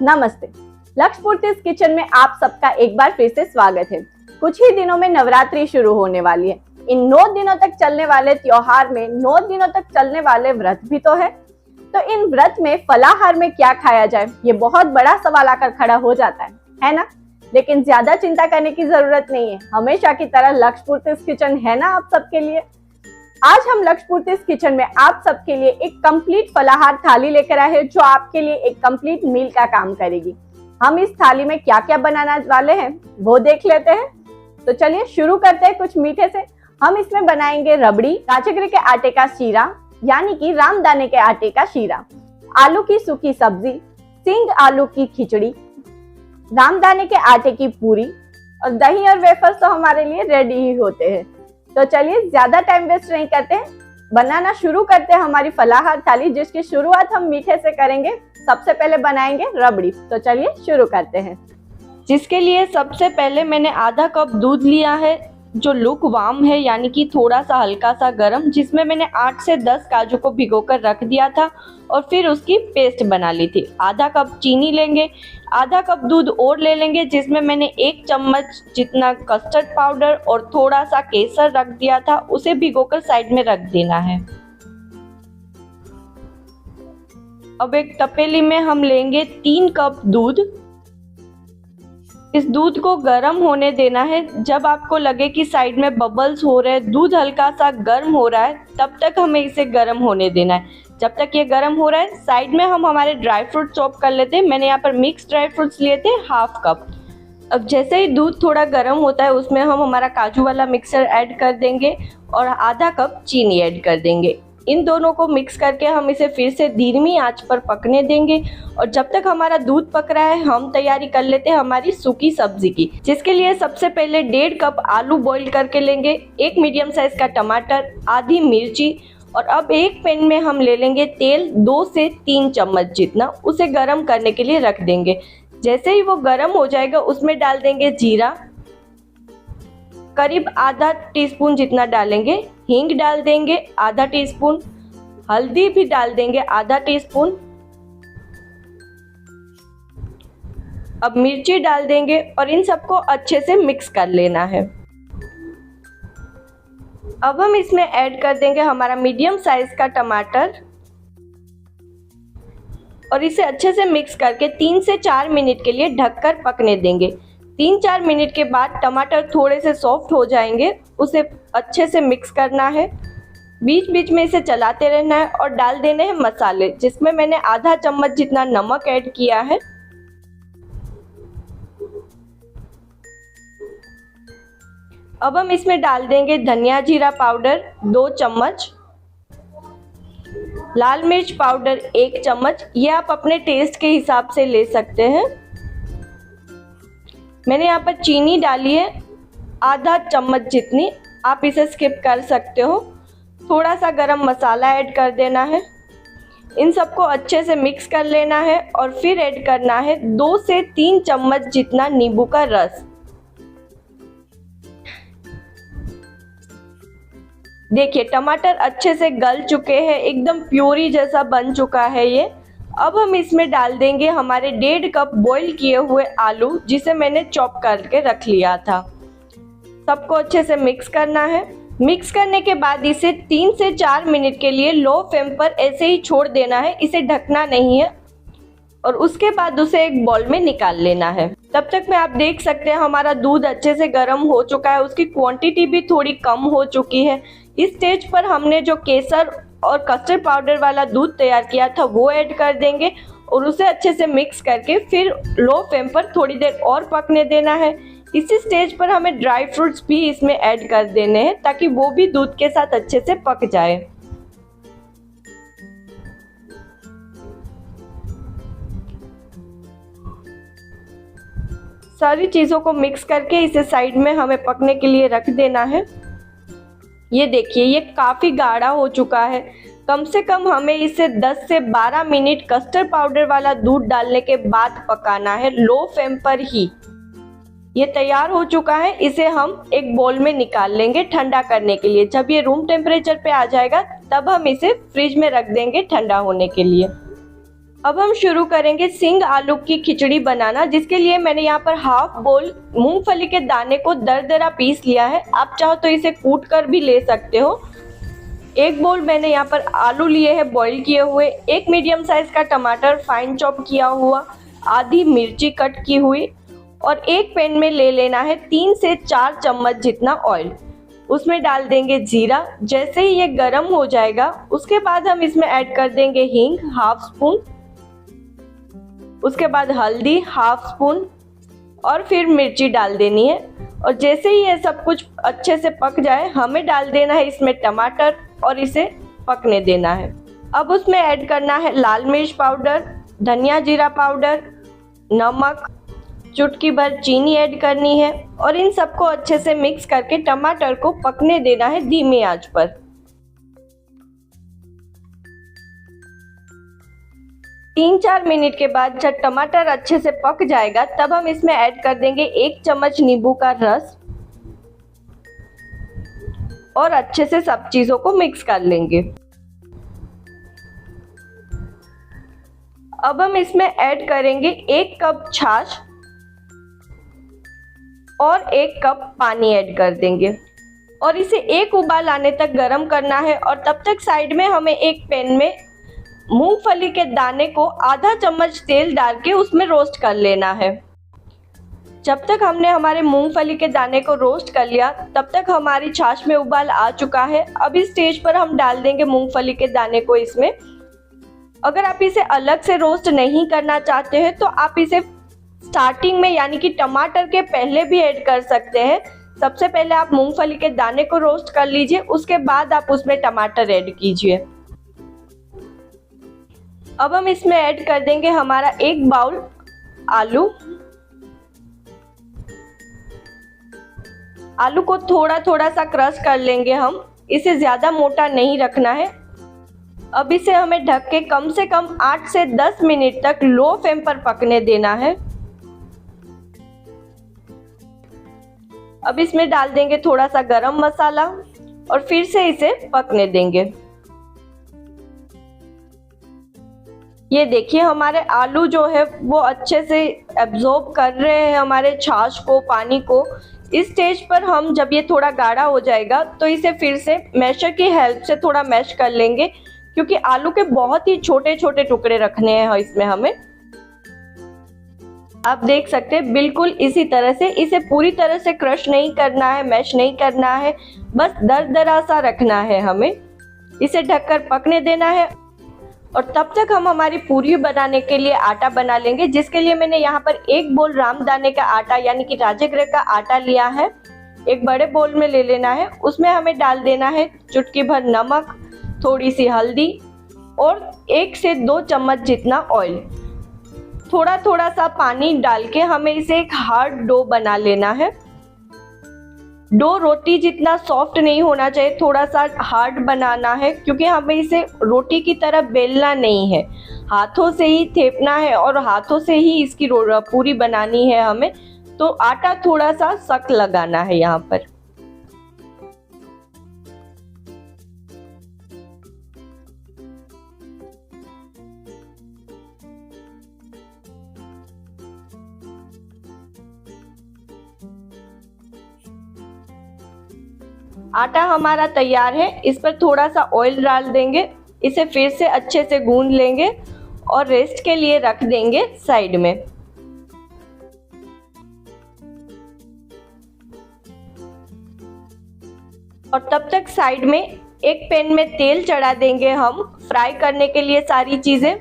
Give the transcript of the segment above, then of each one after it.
नमस्ते। लक्ष्यपूर्ति किचन में आप सबका एक बार फिर से स्वागत है। कुछ ही दिनों में नवरात्रि शुरू होने वाली है। इन 9 दिनों तक चलने वाले त्योहार में 9 दिनों तक चलने वाले व्रत भी तो है। तो इन व्रत में फलाहार में क्या खाया जाए, ये बहुत बड़ा सवाल आकर खड़ा हो जाता है ना? लेकिन ज्यादा चिंता करने की जरूरत नहीं है। हमेशा की तरह लक्ष्यपूर्ति किचन है ना आप सबके लिए। आज हम लक्ष्यपूर्ति किचन में आप सबके लिए एक कंप्लीट फलाहार थाली लेकर आए हैं, जो आपके लिए एक कंप्लीट मील का काम करेगी। हम इस थाली में क्या क्या बनाने वाले हैं वो देख लेते हैं। तो चलिए शुरू करते हैं कुछ मीठे से। हम इसमें बनाएंगे रबड़ी, राजगिरे के आटे का शीरा यानी कि रामदाने के आटे का शीरा, आलू की सूखी सब्जी, सिंग आलू की खिचड़ी, रामदाने के आटे की पूरी और दही और वेफर्स तो हमारे लिए रेडी ही होते हैं। तो चलिए ज्यादा टाइम वेस्ट नहीं करते, बनाना शुरू करते हैं हमारी फलाहार थाली, जिसकी शुरुआत हम मीठे से करेंगे। सबसे पहले बनाएंगे रबड़ी। तो चलिए शुरू करते हैं। जिसके लिए सबसे पहले मैंने आधा कप दूध लिया है, जो लुकवार्म है यानी कि थोड़ा सा हल्का सा गर्म, जिसमें मैंने 8 से 10 काजू को भिगोकर रख दिया था और फिर उसकी पेस्ट बना ली थी। आधा कप चीनी लेंगे, आधा कप दूध और ले लेंगे, जिसमें मैंने 1 चम्मच जितना कस्टर्ड पाउडर और थोड़ा सा केसर रख दिया था, उसे भिगोकर साइड में रख देना है। अब एक तपेली में हम लेंगे 3 कप दूध। इस दूध को गर्म होने देना है। जब आपको लगे कि साइड में बबल्स हो रहे हैं, दूध हल्का सा गर्म हो रहा है, तब तक हमें इसे गर्म होने देना है। जब तक ये गर्म हो रहा है, साइड में हम हमारे ड्राई फ्रूट चॉप कर लेते हैं। मैंने यहाँ पर मिक्स ड्राई फ्रूट्स लिए थे ½ कप। अब जैसे ही दूध थोड़ा गर्म होता है, उसमें हम हमारा काजू वाला मिक्सर ऐड कर देंगे और आधा कप चीनी ऐड कर देंगे। इन दोनों को मिक्स करके हम इसे फिर से धीमी आंच पर पकने देंगे। और जब तक हमारा दूध पक रहा है, हम तैयारी कर लेते हैं हमारी सूखी सब्जी की, जिसके लिए सबसे पहले 1.5 कप आलू बॉईल करके लेंगे, 1 मीडियम साइज का टमाटर, आधी मिर्ची और अब एक पैन में हम ले लेंगे तेल 2 से 3 चम्मच जितना, उसे गर्म करने के लिए रख देंगे। जैसे ही वो गर्म हो जाएगा, उसमें डाल देंगे जीरा, करीब आधा टीस्पून जितना डालेंगे, हींग डाल देंगे आधा टीस्पून, हल्दी भी डाल देंगे आधा टीस्पून। अब मिर्ची डाल देंगे और इन सबको अच्छे से मिक्स कर लेना है। अब हम इसमें ऐड कर देंगे हमारा मीडियम साइज का टमाटर और इसे अच्छे से मिक्स करके 3 से 4 मिनट के लिए ढककर पकने देंगे। 3-4 मिनट के बाद टमाटर थोड़े से सॉफ्ट हो जाएंगे, उसे अच्छे से मिक्स करना है। बीच बीच में इसे चलाते रहना है और डाल देने हैं मसाले, जिसमें मैंने आधा चम्मच जितना नमक ऐड किया है। अब हम इसमें डाल देंगे धनिया जीरा पाउडर 2 चम्मच, लाल मिर्च पाउडर 1 चम्मच, ये आप अपने टेस्ट के हिसाब से ले सकते हैं। मैंने यहाँ पर चीनी डाली है आधा चम्मच जितनी, आप इसे स्किप कर सकते हो। थोड़ा सा गरम मसाला ऐड कर देना है। इन सबको अच्छे से मिक्स कर लेना है और फिर ऐड करना है 2 से 3 चम्मच जितना नींबू का रस। देखिए टमाटर अच्छे से गल चुके हैं, एकदम प्यूरी जैसा बन चुका है ये। अब हम इसमें डाल देंगे हमारे 1.5 कप बॉईल किए हुए आलू, जिसे मैंने चॉप करके रख लिया था। सबको अच्छे से मिक्स करना है। मिक्स करने के बाद इसे 3 से 4 मिनट के लिए लो फ्लेम पर ऐसे ही छोड़ देना है, इसे ढकना नहीं है। और उसके बाद उसे एक बाउल में निकाल लेना है। तब तक में आप देख सकते हैं हमारा दूध अच्छे से गर्म हो चुका है, उसकी क्वांटिटी भी थोड़ी कम हो चुकी है। इस स्टेज पर हमने जो केसर और कस्टर्ड पाउडर वाला दूध तैयार किया था वो ऐड कर देंगे और उसे अच्छे से मिक्स करके फिर लो फ्लेम पर थोड़ी देर और पकने देना है। इसी स्टेज पर हमें ड्राई फ्रूट्स भी इसमें ऐड कर देने हैं, ताकि वो भी दूध के साथ अच्छे से पक जाए। सारी चीज़ों को मिक्स करके इसे साइड में हमें पकने के लिए रख देना है। ये देखिए ये काफ़ी गाढ़ा हो चुका है। कम से कम हमें इसे 10 से 12 मिनट कस्टर्ड पाउडर वाला दूध डालने के बाद पकाना है, लो फ्लेम पर ही। ये तैयार हो चुका है। इसे हम एक बाउल में निकाल लेंगे ठंडा करने के लिए। जब ये रूम टेम्परेचर पे आ जाएगा, तब हम इसे फ्रिज में रख देंगे ठंडा होने के लिए। अब हम शुरू करेंगे सिंग आलू की खिचड़ी बनाना, जिसके लिए मैंने यहाँ पर हाफ बोल मूंगफली के दाने को दरदरा पीस लिया है। आप चाहो तो इसे कूट कर भी ले सकते हो। एक बोल मैंने यहाँ पर आलू लिए हैं बॉईल किए हुए, एक मीडियम साइज का टमाटर फाइन चॉप किया हुआ, आधी मिर्ची कट की हुई, और एक पैन में ले लेना है 3 से 4 चम्मच जितना ऑयल। उसमें डाल देंगे जीरा। जैसे ही ये गर्म हो जाएगा उसके बाद हम इसमें ऐड कर देंगे हींग हाफ स्पून, उसके बाद हल्दी हाफ स्पून और फिर मिर्ची डाल देनी है। और जैसे ही ये सब कुछ अच्छे से पक जाए हमें डाल देना है इसमें टमाटर और इसे पकने देना है। अब उसमें ऐड करना है लाल मिर्च पाउडर, धनिया जीरा पाउडर, नमक, चुटकी भर चीनी ऐड करनी है और इन सबको अच्छे से मिक्स करके टमाटर को पकने देना है धीमी आंच पर। तीन 4 मिनट के बाद जब टमाटर अच्छे से पक जाएगा तब हम इसमें ऐड कर देंगे 1 चम्मच नींबू का रस और अच्छे से सब चीजों को मिक्स कर लेंगे। अब हम इसमें ऐड करेंगे 1 कप छाछ और 1 कप पानी ऐड कर देंगे और इसे एक उबाल आने तक गर्म करना है। और तब तक साइड में हमें एक पैन में मूंगफली के दाने को आधा चम्मच तेल डाल के उसमें रोस्ट कर लेना है। जब तक हमने हमारे मूंगफली के दाने को रोस्ट कर लिया तब तक हमारी छाछ में उबाल आ चुका है। अब इस स्टेज पर हम डाल देंगे मूंगफली के दाने को इसमें। अगर आप इसे अलग से रोस्ट नहीं करना चाहते हैं तो आप इसे स्टार्टिंग में यानी कि टमाटर के पहले भी ऐड कर सकते हैं। सबसे पहले आप मूंगफली के दाने को रोस्ट कर लीजिए, उसके बाद आप उसमें टमाटर ऐड कीजिए। अब हम इसमें ऐड कर देंगे हमारा 1 बाउल आलू। आलू को थोड़ा थोड़ा सा क्रश कर लेंगे हम, इसे ज्यादा मोटा नहीं रखना है। अब इसे हमें ढक के कम से कम 8 से 10 मिनट तक लो फ्लेम पर पकने देना है। अब इसमें डाल देंगे थोड़ा सा गरम मसाला और फिर से इसे पकने देंगे। ये देखिए हमारे आलू जो है वो अच्छे से एब्जॉर्ब कर रहे हैं हमारे छाछ को, पानी को। इस स्टेज पर हम जब ये थोड़ा गाढ़ा हो जाएगा तो इसे फिर से मैशर की हेल्प से थोड़ा मैश कर लेंगे, क्योंकि आलू के बहुत ही छोटे छोटे टुकड़े रखने हैं इसमें हमें। आप देख सकते हैं बिल्कुल इसी तरह से, इसे पूरी तरह से क्रश नहीं करना है, मैश नहीं करना है, बस दरदरा सा रखना है हमें। इसे ढककर पकने देना है और तब तक हम हमारी पूरी बनाने के लिए आटा बना लेंगे, जिसके लिए मैंने यहाँ पर 1 बोल रामदाने का आटा यानी कि राजगिरा का आटा लिया है। एक बड़े बोल में ले लेना है, उसमें हमें डाल देना है चुटकी भर नमक, थोड़ी सी हल्दी और 1 से 2 चम्मच जितना ऑयल। थोड़ा थोड़ा सा पानी डाल के हमें इसे एक हार्ड डो बना लेना है। डो रोटी जितना सॉफ्ट नहीं होना चाहिए, थोड़ा सा हार्ड बनाना है, क्योंकि हमें इसे रोटी की तरह बेलना नहीं है, हाथों से ही थेपना है और हाथों से ही इसकी पूरी बनानी है हमें। तो आटा थोड़ा सा सख्त लगाना है यहाँ पर। आटा हमारा तैयार है, इस पर थोड़ा सा ऑयल डाल देंगे, इसे फिर से अच्छे से गूंद लेंगे और रेस्ट के लिए रख देंगे साइड में। और तब तक साइड में एक पैन में तेल चढ़ा देंगे हम फ्राई करने के लिए सारी चीजें।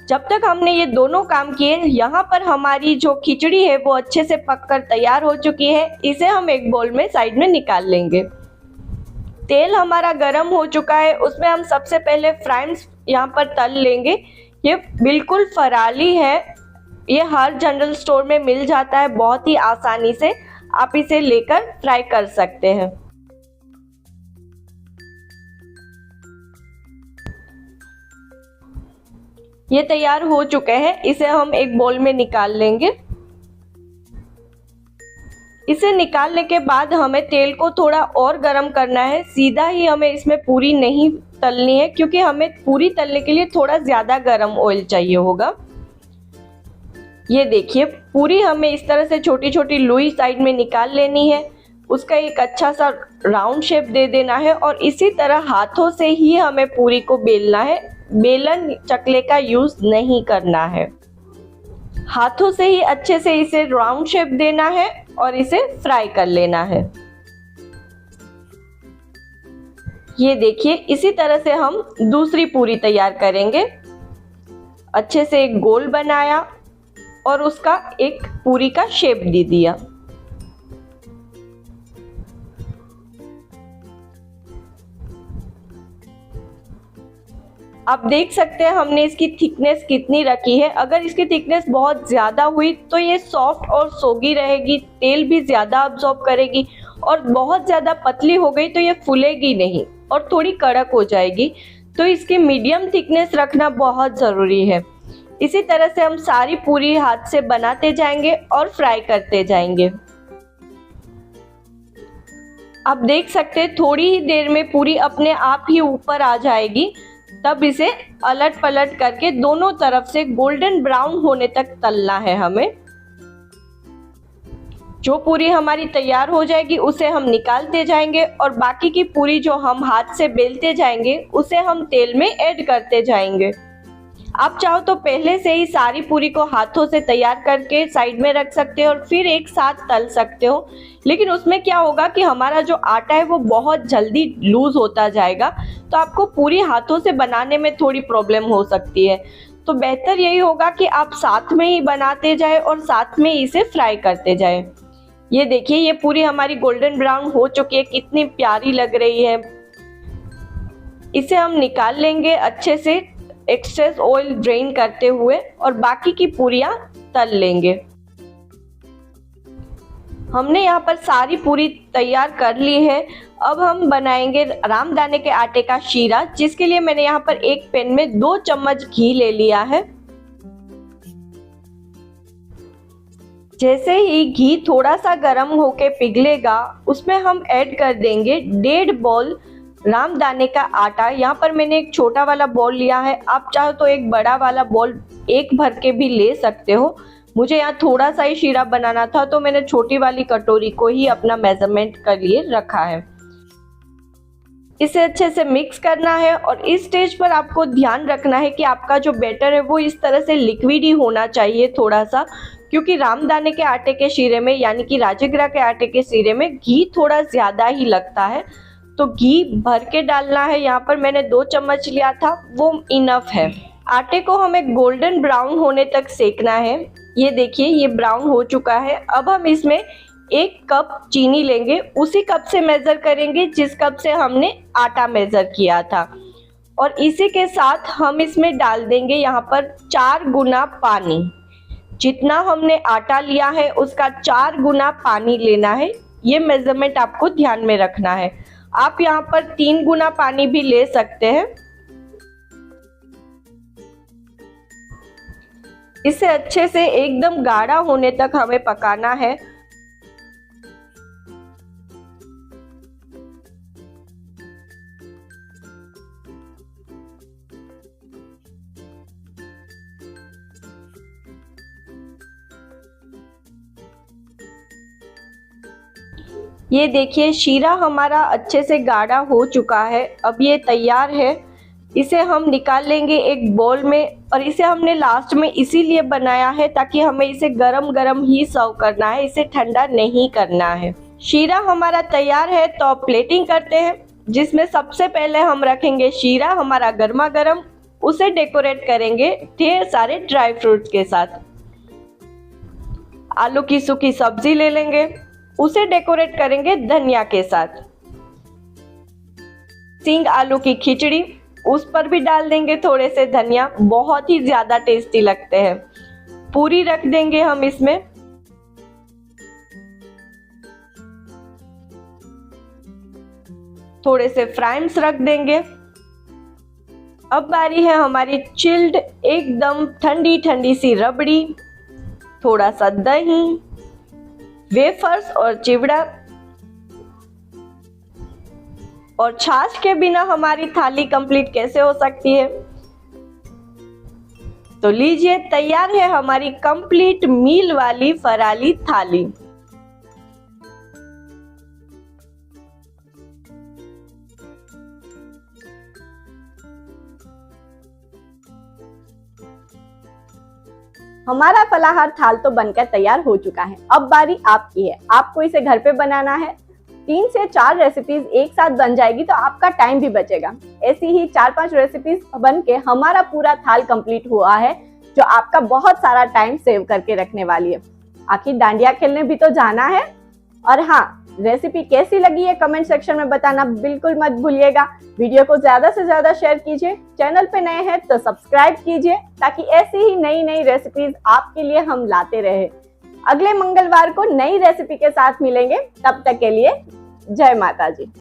जब तक हमने ये दोनों काम किए, यहाँ पर हमारी जो खिचड़ी है वो अच्छे से पककर तैयार हो चुकी है। इसे हम एक बाउल में साइड में निकाल लेंगे। तेल हमारा गर्म हो चुका है, उसमें हम सबसे पहले फ्राइज यहाँ पर तल लेंगे। ये बिल्कुल फराली है, ये हर जनरल स्टोर में मिल जाता है बहुत ही आसानी से, आप इसे लेकर फ्राई कर सकते हैं। ये तैयार हो चुके हैं, इसे हम एक बाउल में निकाल लेंगे। इसे निकालने के बाद हमें तेल को थोड़ा और गर्म करना है, सीधा ही हमें इसमें पूरी नहीं तलनी है, क्योंकि हमें पूरी तलने के लिए थोड़ा ज़्यादा गरम ऑयल चाहिए होगा। ये देखिए, पूरी हमें इस तरह से छोटी छोटी लोई साइड में निकाल लेनी है, उसका एक अच्छा सा राउंड शेप दे देना है और इसी तरह हाथों से ही हमें पूरी को बेलना है। बेलन चकले का यूज़ नहीं करना है, हाथों से ही अच्छे से इसे राउंड शेप देना है और इसे फ्राई कर लेना है। ये देखिए, इसी तरह से हम दूसरी पूरी तैयार करेंगे। अच्छे से एक गोल बनाया और उसका एक पूरी का शेप दे दिया। आप देख सकते हैं हमने इसकी थिकनेस कितनी रखी है। अगर इसकी थिकनेस बहुत ज़्यादा हुई तो ये सॉफ्ट और सोगी रहेगी, तेल भी ज़्यादा अब्सॉर्ब करेगी, और बहुत ज़्यादा पतली हो गई तो ये फूलेगी नहीं और थोड़ी कड़क हो जाएगी। तो इसकी मीडियम थिकनेस रखना बहुत ज़रूरी है। इसी तरह से हम सारी पूरी हाथ से बनाते जाएंगे और फ्राई करते जाएंगे। आप देख सकते हैं थोड़ी ही देर में पूरी अपने आप ही ऊपर आ जाएगी। तब इसे अलट पलट करके दोनों तरफ से गोल्डन ब्राउन होने तक तलना है हमें। जो पूरी हमारी तैयार हो जाएगी उसे हम निकालते जाएंगे और बाकी की पूरी जो हम हाथ से बेलते जाएंगे उसे हम तेल में ऐड करते जाएंगे। आप चाहो तो पहले से ही सारी पूरी को हाथों से तैयार करके साइड में रख सकते हो और फिर एक साथ तल सकते हो, लेकिन उसमें क्या होगा कि हमारा जो आटा है वो बहुत जल्दी लूज होता जाएगा, तो आपको पूरी हाथों से बनाने में थोड़ी प्रॉब्लम हो सकती है। तो बेहतर यही होगा कि आप साथ में ही बनाते जाए और साथ में इसे फ्राई करते जाए। ये देखिए, ये पूरी हमारी गोल्डन ब्राउन हो चुकी है, कितनी प्यारी लग रही है। इसे हम निकाल लेंगे अच्छे से, एक्सेस ऑयल ड्रेन करते हुए, और बाकी की पूरियां तल लेंगे। हमने यहाँ पर सारी पूरी तैयार कर ली है। अब हम बनाएंगे रामदाने के आटे का शीरा, जिसके लिए मैंने यहाँ पर एक पैन में 2 चम्मच घी ले लिया है। जैसे ही घी थोड़ा सा गर्म होके पिघलेगा, उसमें हम ऐड कर देंगे 1.5 बॉल रामदाने का आटा। यहाँ पर मैंने एक छोटा वाला बॉल लिया है, आप चाहो तो एक बड़ा वाला बॉल एक भर के भी ले सकते हो। मुझे यहाँ थोड़ा सा ही शीरा बनाना था तो मैंने छोटी वाली कटोरी को ही अपना मेजरमेंट के लिए रखा है। इसे अच्छे से मिक्स करना है और इस स्टेज पर आपको ध्यान रखना है कि आपका जो बैटर है वो इस तरह से लिक्विड ही होना चाहिए थोड़ा सा, क्योंकि रामदाने के आटे के शीरे में, यानी कि राजगिरा के आटे के शीरे में घी थोड़ा ज़्यादा ही लगता है। तो घी भर के डालना है। यहाँ पर मैंने 2 चम्मच लिया था, वो इनफ है। आटे को हमें गोल्डन ब्राउन होने तक सेकना है। ये देखिए, ये ब्राउन हो चुका है। अब हम इसमें 1 कप चीनी लेंगे, उसी कप से मेज़र करेंगे जिस कप से हमने आटा मेज़र किया था, और इसी के साथ हम इसमें डाल देंगे यहाँ पर 4 गुना पानी। जितना हमने आटा लिया है उसका 4 गुना पानी लेना है। ये मेजरमेंट आपको ध्यान में रखना है। आप यहाँ पर 3 गुना पानी भी ले सकते हैं। इसे अच्छे से एकदम गाढ़ा होने तक हमें पकाना है। ये देखिए, शीरा हमारा अच्छे से गाढ़ा हो चुका है। अब ये तैयार है। इसे हम निकाल लेंगे एक बाउल में, और इसे हमने लास्ट में इसीलिए बनाया है ताकि हमें इसे गरम गरम ही सर्व करना है, इसे ठंडा नहीं करना है। शीरा हमारा तैयार है, तो अब प्लेटिंग करते हैं, जिसमें सबसे पहले हम रखेंगे शीरा हमारा गर्मा गर्म। उसे डेकोरेट करेंगे ढेर सारे ड्राई फ्रूट्स के साथ। आलू की सूखी सब्जी ले लेंगे, उसे डेकोरेट करेंगे धनिया के साथ। सिंग आलू की खिचड़ी, उस पर भी डाल देंगे थोड़े से धनिया, बहुत ही ज्यादा टेस्टी लगते हैं। पूरी रख देंगे हम इसमें। थोड़े से फ्राइम्स रख देंगे। अब बारी है हमारी चिल्ड, एकदम ठंडी ठंडी सी रबड़ी, थोड़ा सा दही, वेफर्स और चिवड़ा। और छाछ के बिना हमारी थाली कंप्लीट कैसे हो सकती है। तो लीजिए, तैयार है हमारी कंप्लीट मील वाली फराली थाली। हमारा फलाहार थाल तो बनकर तैयार हो चुका है। अब बारी आपकी है। आपको इसे घर पे बनाना है। 3 से 4 रेसिपीज एक साथ बन जाएगी तो आपका टाइम भी बचेगा। ऐसी ही 4-5 रेसिपीज बन के हमारा पूरा थाल कंप्लीट हुआ है, जो आपका बहुत सारा टाइम सेव करके रखने वाली है। आखिर डांडिया खेलने भी तो जाना है। और हाँ, रेसिपी कैसी लगी है कमेंट सेक्शन में बताना बिल्कुल मत भूलिएगा। वीडियो को ज्यादा से ज्यादा शेयर कीजिए। चैनल पे नए हैं तो सब्सक्राइब कीजिए, ताकि ऐसी ही नई नई रेसिपीज आपके लिए हम लाते रहे। अगले मंगलवार को नई रेसिपी के साथ मिलेंगे। तब तक के लिए जय माता जी।